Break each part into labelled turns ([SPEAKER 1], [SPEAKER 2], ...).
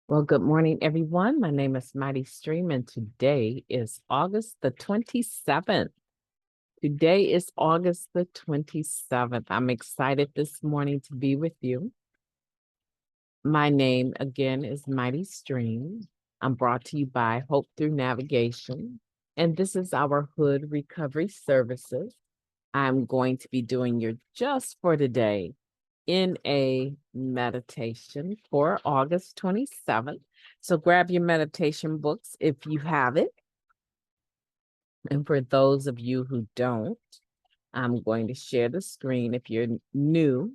[SPEAKER 1] Well, good morning, everyone. My name is MightyStream, and today is August the 27th. Today is August the 27th. I'm excited this morning to be with you. My name, again, is MightyStream. I'm brought to you by Hope Through Navigation, and this is our H.O.O.D Recovery Services. I'm going to be doing your Just for Today in a meditation for August 27th. So grab your meditation books if you have it. And for those of you who don't, I'm going to share the screen. If you're new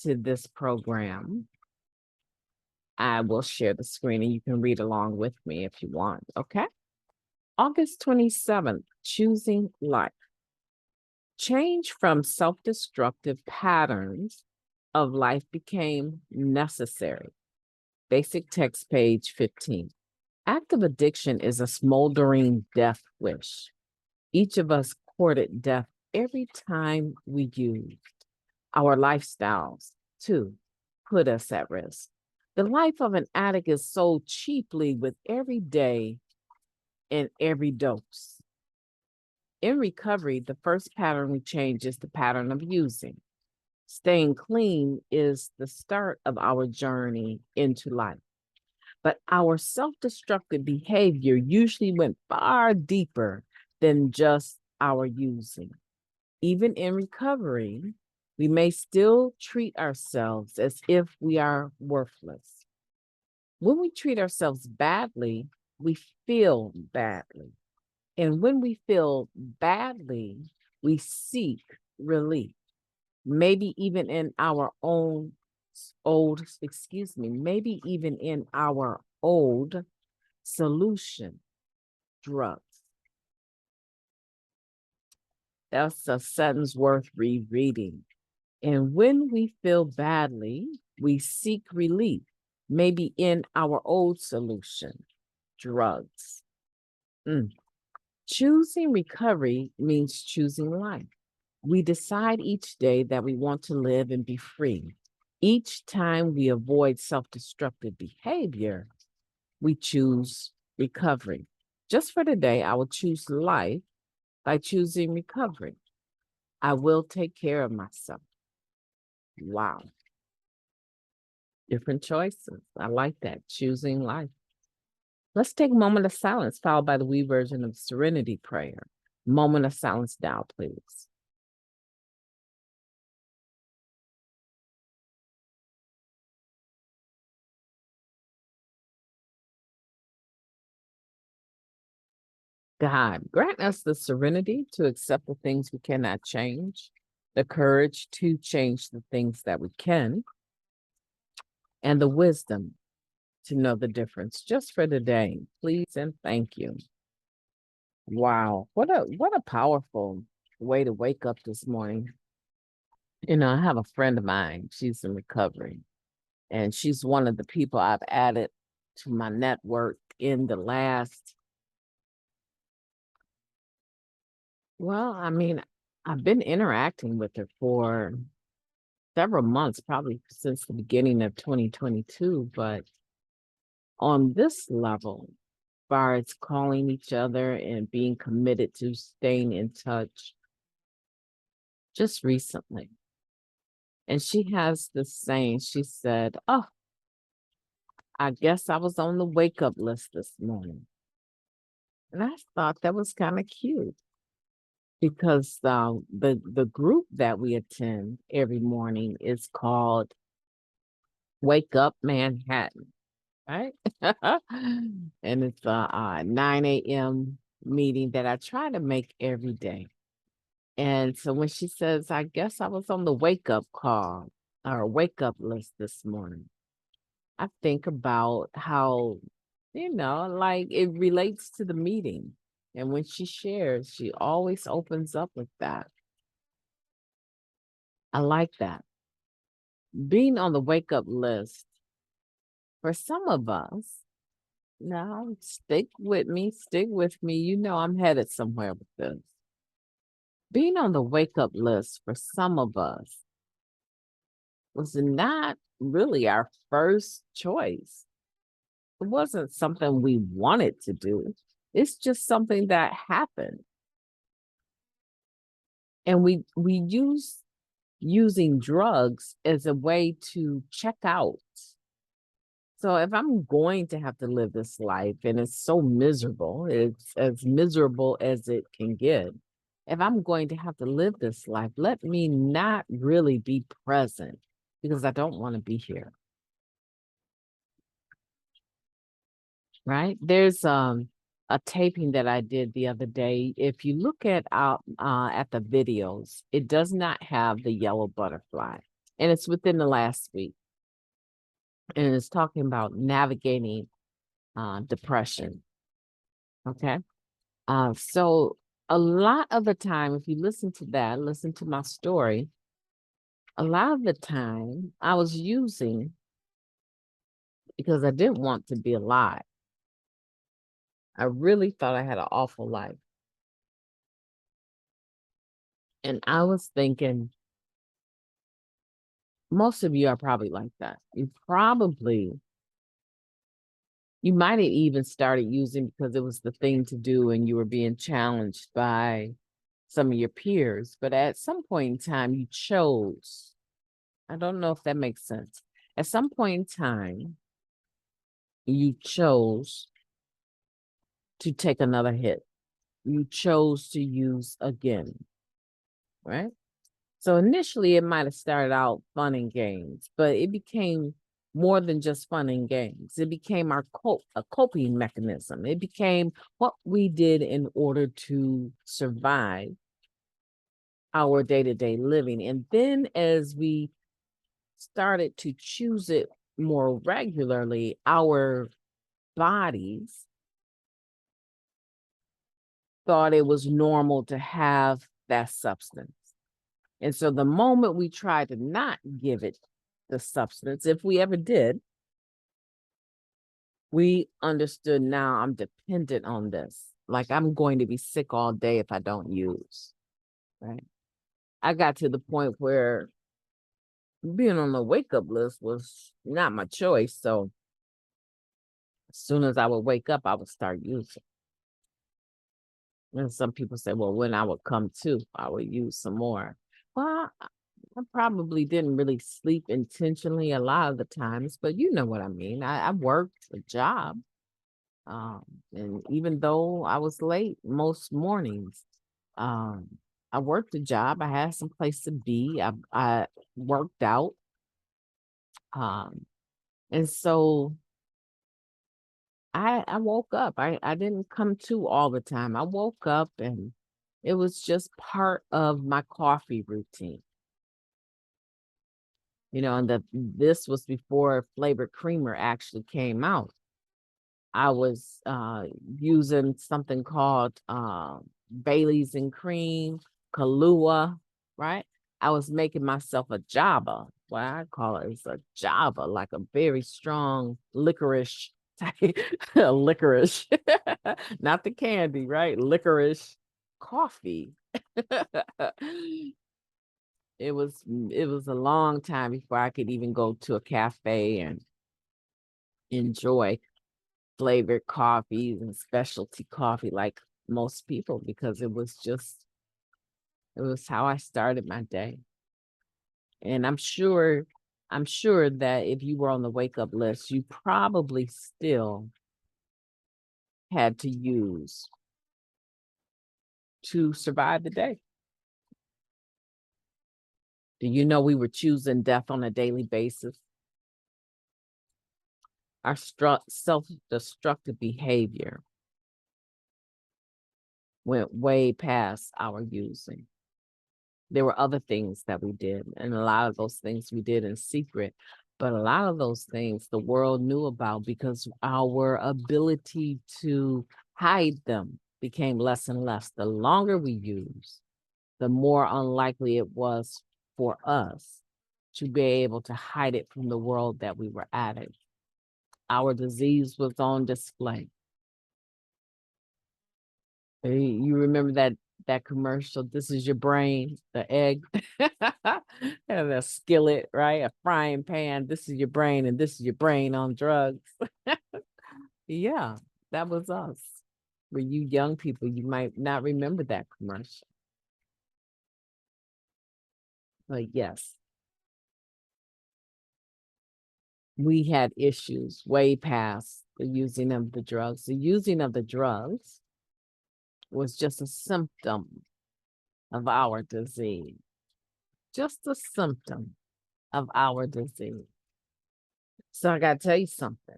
[SPEAKER 1] to this program, I will share the screen and you can read along with me if you want, okay? August 27th, choosing life. Change from self-destructive patterns of life became necessary. Basic text, page 15. Active addiction is a smoldering death wish. Each of us courted death every time we used. Our lifestyles, too, put us at risk. The life of an addict is sold cheaply with every day and every dose. In recovery, the first pattern we change is the pattern of using. Staying clean is the start of our journey into life. But our self-destructive behavior usually went far deeper than just our using. Even in recovery, we may still treat ourselves as if we are worthless. When we treat ourselves badly, we feel badly. And when we feel badly, we seek relief. Maybe even in our maybe even in our old solution, drugs. That's a sentence worth rereading. And when we feel badly, we seek relief, maybe in our old solution, drugs. Choosing recovery means choosing life. We decide each day that we want to live and be free. Each time we avoid self-destructive behavior, we choose recovery. Just for today, I will choose life by choosing recovery. I will take care of myself. Wow. Different choices. I like that. Choosing life. Let's take a moment of silence, followed by the wee version of Serenity Prayer. Moment of silence now, please. God, grant us the serenity to accept the things we cannot change, the courage to change the things that we can, and the wisdom to know the difference. Just for today, please and thank you. Wow, what a powerful way to wake up this morning. I have a friend of mine, she's in recovery, and she's one of the people I've added to my network in the last, I've been interacting with her for several months, probably since the beginning of 2022, but on this level, as far as calling each other and being committed to staying in touch just recently. And she has this saying, she said, "Oh, I guess I was on the wake up list this morning." And I thought that was kind of cute because the group that we attend every morning is called Wake Up Manhattan, right? And it's a 9 a.m. meeting that I try to make every day. And so when she says, "I guess I was on the wake up call or wake up list this morning," I think about how, like it relates to the meeting. And when she shares, she always opens up with that. I like that. Being on the wake up list for some of us, now stick with me, stick with me. I'm headed somewhere with this. Being on the wake up list for some of us was not really our first choice. wasn't something we wanted to do. It's just something that happened. And we use using drugs as a way to check out. So if I'm going to have to live this life and it's so miserable, it's as miserable as it can get. If I'm going to have to live this life, let me not really be present because I don't want to be here. Right? There's a taping that I did the other day. If you look at the videos, it does not have the yellow butterfly. And it's within the last week. And it's talking about navigating depression. Okay. So a lot of the time, if you listen to that, listen to my story, a lot of the time I was using because I didn't want to be alive. I really thought I had an awful life. And I was thinking, most of you are probably like that. You might have even started using because it was the thing to do and you were being challenged by some of your peers. But at some point in time, you chose. I don't know if that makes sense. At some point in time, you chose to take another hit. You chose to use again, right? So initially, it might have started out fun and games, but it became more than just fun and games. It became a coping mechanism. It became what we did in order to survive our day-to-day living. And then as we started to choose it more regularly, our bodies thought it was normal to have that substance. And so the moment we tried to not give it the substance, if we ever did, we understood now I'm dependent on this. Like I'm going to be sick all day if I don't use, right? I got to the point where being on the wake up list was not my choice. So as soon as I would wake up, I would start using. And some people say, well, when I would come to, I would use some more. Well, I probably didn't really sleep intentionally a lot of the times, but you know what I mean. I worked a job. And even though I was late most mornings, um, I worked a job. I had some place to be. I worked out. Um, and so I woke up. I didn't come to all the time. I woke up and it was just part of my coffee routine. And this was before flavored creamer actually came out. I was using something called Bailey's and cream, Kahlua, right? I was making myself a Java. What I call it is a Java, like a very strong licorice type licorice, not the candy, right? Licorice coffee. It was a long time before I could even go to a cafe and enjoy flavored coffees and specialty coffee like most people because it was how I started my day. And I'm sure that if you were on the wake up list, you probably still had to use to survive the day. Do you know we were choosing death on a daily basis? Our self-destructive behavior went way past our using. There were other things that we did, and a lot of those things we did in secret. But a lot of those things the world knew about because our ability to hide them became less and less. The longer we used, the more unlikely it was for us to be able to hide it from the world that we were at. Our disease was on display. You remember that commercial? This is your brain, the egg, and a skillet, right? A frying pan. This is your brain, and this is your brain on drugs. Yeah, that was us. For you young people, you might not remember that commercial. But yes, we had issues way past the using of the drugs. The using of the drugs was just a symptom of our disease, just a symptom of our disease. So I got to tell you something.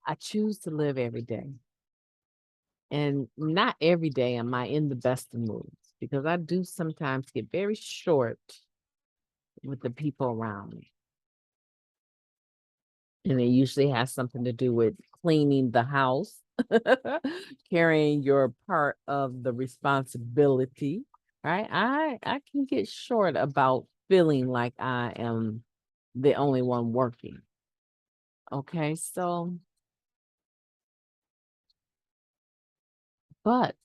[SPEAKER 1] I choose to live every day. And not every day am I in the best of moods because I do sometimes get very short with the people around me. And it usually has something to do with cleaning the house, carrying your part of the responsibility, right? I can get short about feeling like I am the only one working. Okay, so but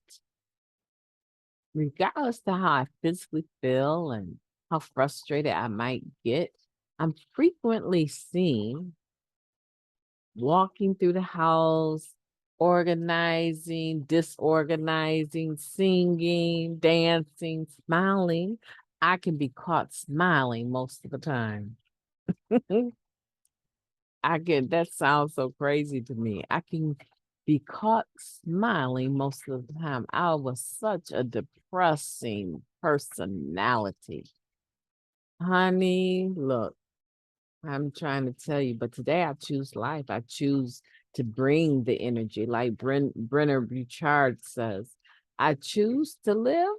[SPEAKER 1] regardless to how I physically feel and how frustrated I might get, I'm frequently seen walking through the house, organizing, disorganizing, singing, dancing, smiling. I can be caught smiling most of the time. That sounds so crazy to me. I can be caught smiling most of the time. I was such a depressing personality. Honey, look, I'm trying to tell you, but today I choose life. I choose to bring the energy. Like Brenner Bouchard says, I choose to live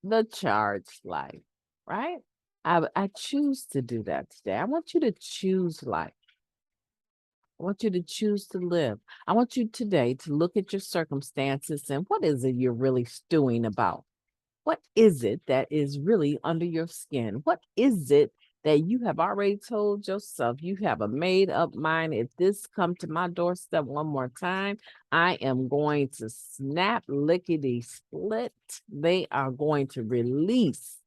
[SPEAKER 1] the charged life, right? I choose to do that today. I want you to choose life. I want you to choose to live. I want you today to look at your circumstances and what is it you're really stewing about? What is it that is really under your skin? What is it that you have already told yourself? You have a made up mind. If this come to my doorstep one more time, I am going to snap lickety split. They are going to release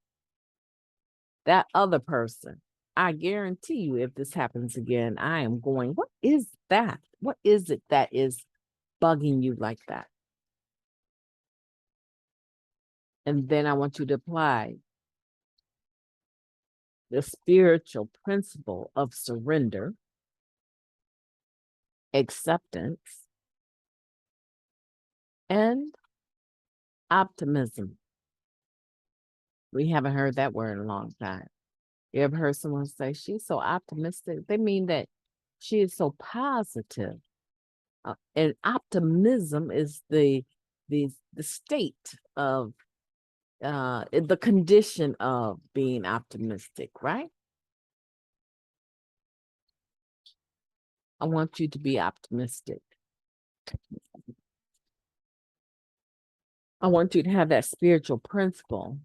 [SPEAKER 1] that other person. I guarantee you, if this happens again, I am going, what is that? What is it that is bugging you like that? And then I want you to apply the spiritual principle of surrender, acceptance, and optimism. We haven't heard that word in a long time. You ever heard someone say she's so optimistic? They mean that she is so positive. And optimism is the state of the condition of being optimistic, right? I want you to be optimistic. I want you to have that spiritual principle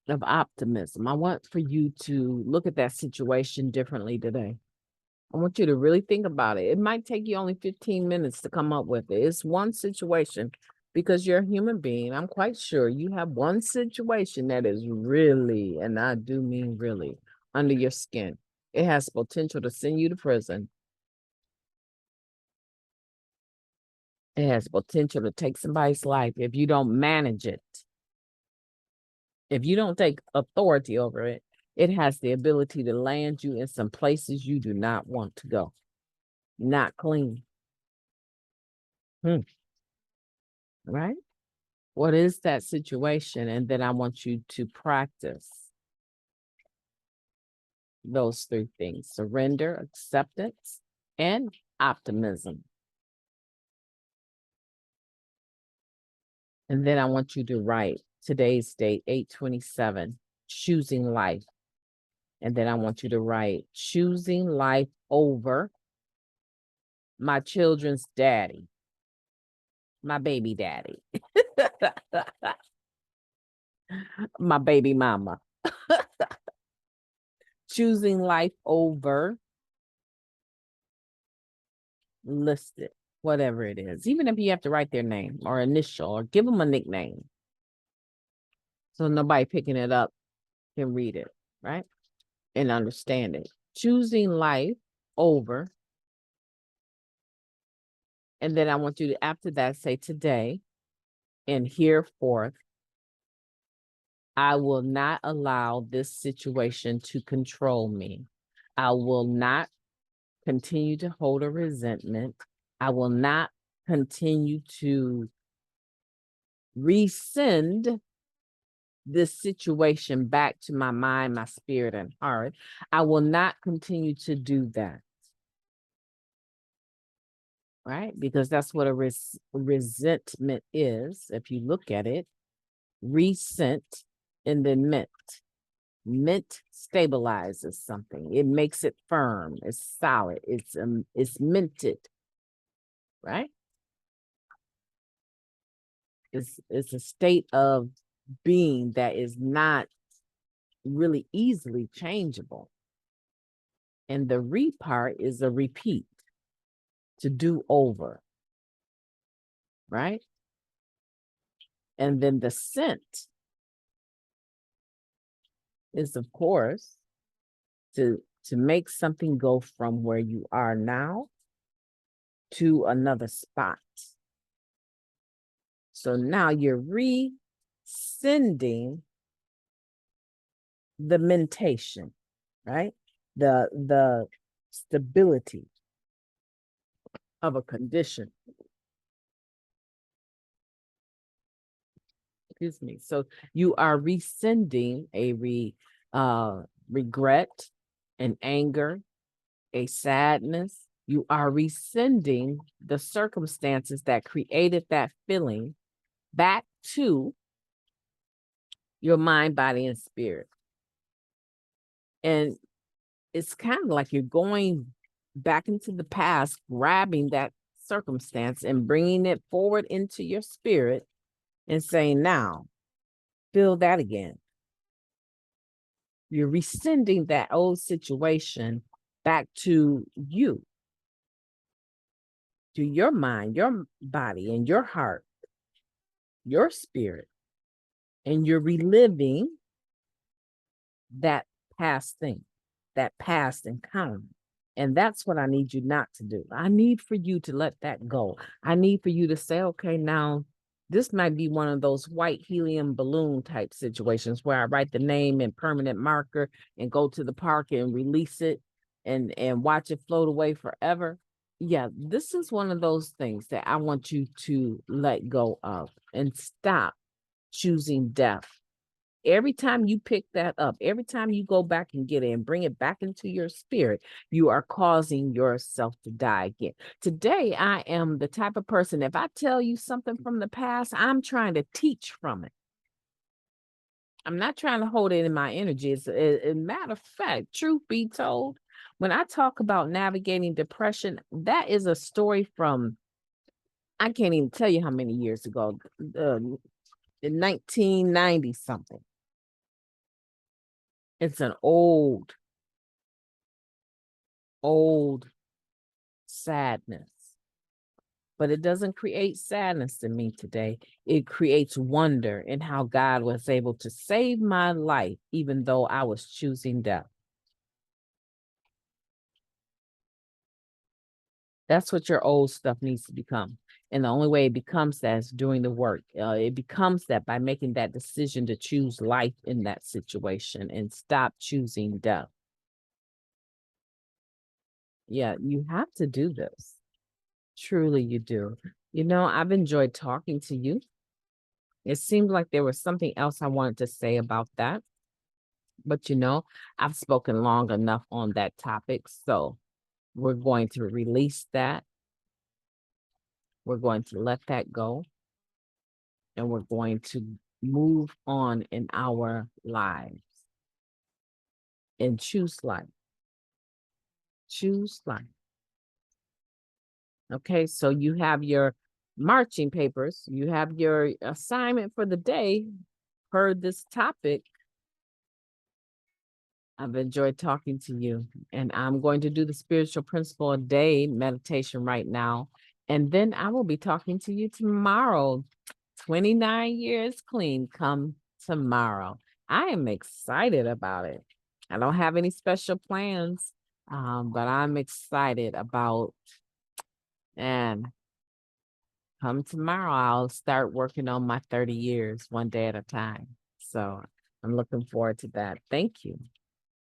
[SPEAKER 1] of optimism. I want for you to look at that situation differently today. I want you to really think about it. It might take you only 15 minutes to come up with it. It's one situation because you're a human being. I'm quite sure you have one situation that is really, and I do mean really, under your skin. It has potential to send you to prison. It has potential to take somebody's life if you don't manage it. If you don't take authority over it, it has the ability to land you in some places you do not want to go. Not clean. Right? What is that situation? And then I want you to practice those three things: surrender, acceptance, and optimism. And then I want you to write today's date, 8/27, choosing life. And then I want you to write choosing life over my children's daddy, my baby daddy, my baby mama. Choosing life over, list it, whatever it is, even if you have to write their name or initial or give them a nickname. So nobody picking it up can read it, right? And understand it. Choosing life over And then I want you to, after that, say today and hereforth, I will not allow this situation to control me. I will not continue to hold a resentment. I will not continue to resend this situation back to my mind, my spirit, and heart. I will not continue to do that. Right? Because that's what a resentment is. If you look at it, resent and then mint. Mint stabilizes something. It makes it firm. It's solid. It's minted, right? It's a state of being that is not really easily changeable. And the re part is a repeat, to do over, right? And then the scent is, of course, to make something go from where you are now to another spot. So now you're rescinding the mentation, right? The stability of a condition. Excuse me. So you are rescinding a regret, an anger, a sadness. You are rescinding the circumstances that created that feeling back to your mind, body, and spirit. And it's kind of like you're going back into the past, grabbing that circumstance and bringing it forward into your spirit and saying, now, feel that again. You're rescinding that old situation back to you, to your mind, your body, and your heart, your spirit, and you're reliving that past thing, that past encounter. And that's what I need you not to do. I need for you to let that go. I need for you to say, okay, now this might be one of those white helium balloon type situations where I write the name in permanent marker and go to the park and release it and watch it float away forever. Yeah, this is one of those things that I want you to let go of and stop choosing death. Every time you pick that up, every time you go back and get it and bring it back into your spirit, you are causing yourself to die again. Today, I am the type of person, if I tell you something from the past, I'm trying to teach from it. I'm not trying to hold it in my energy. As a matter of fact, truth be told, when I talk about navigating depression, that is a story from, I can't even tell you how many years ago, in 1990 something. It's an old sadness, but it doesn't create sadness in me today. It creates wonder in how God was able to save my life, even though I was choosing death. That's what your old stuff needs to become. And the only way it becomes that is doing the work. It becomes that by making that decision to choose life in that situation and stop choosing death. Yeah, you have to do this. Truly, you do. You know, I've enjoyed talking to you. It seemed like there was something else I wanted to say about that. But, you know, I've spoken long enough on that topic. So we're going to release that. We're going to let that go. And we're going to move on in our lives and choose life. Choose life. Okay, so you have your marching papers. You have your assignment for the day per this topic. I've enjoyed talking to you, and I'm going to do the spiritual principle a day meditation right now. And then I will be talking to you tomorrow. 29 years clean come tomorrow. I am excited about it. I don't have any special plans, but I'm excited about, and come tomorrow, I'll start working on my 30 years one day at a time. So I'm looking forward to that. Thank you.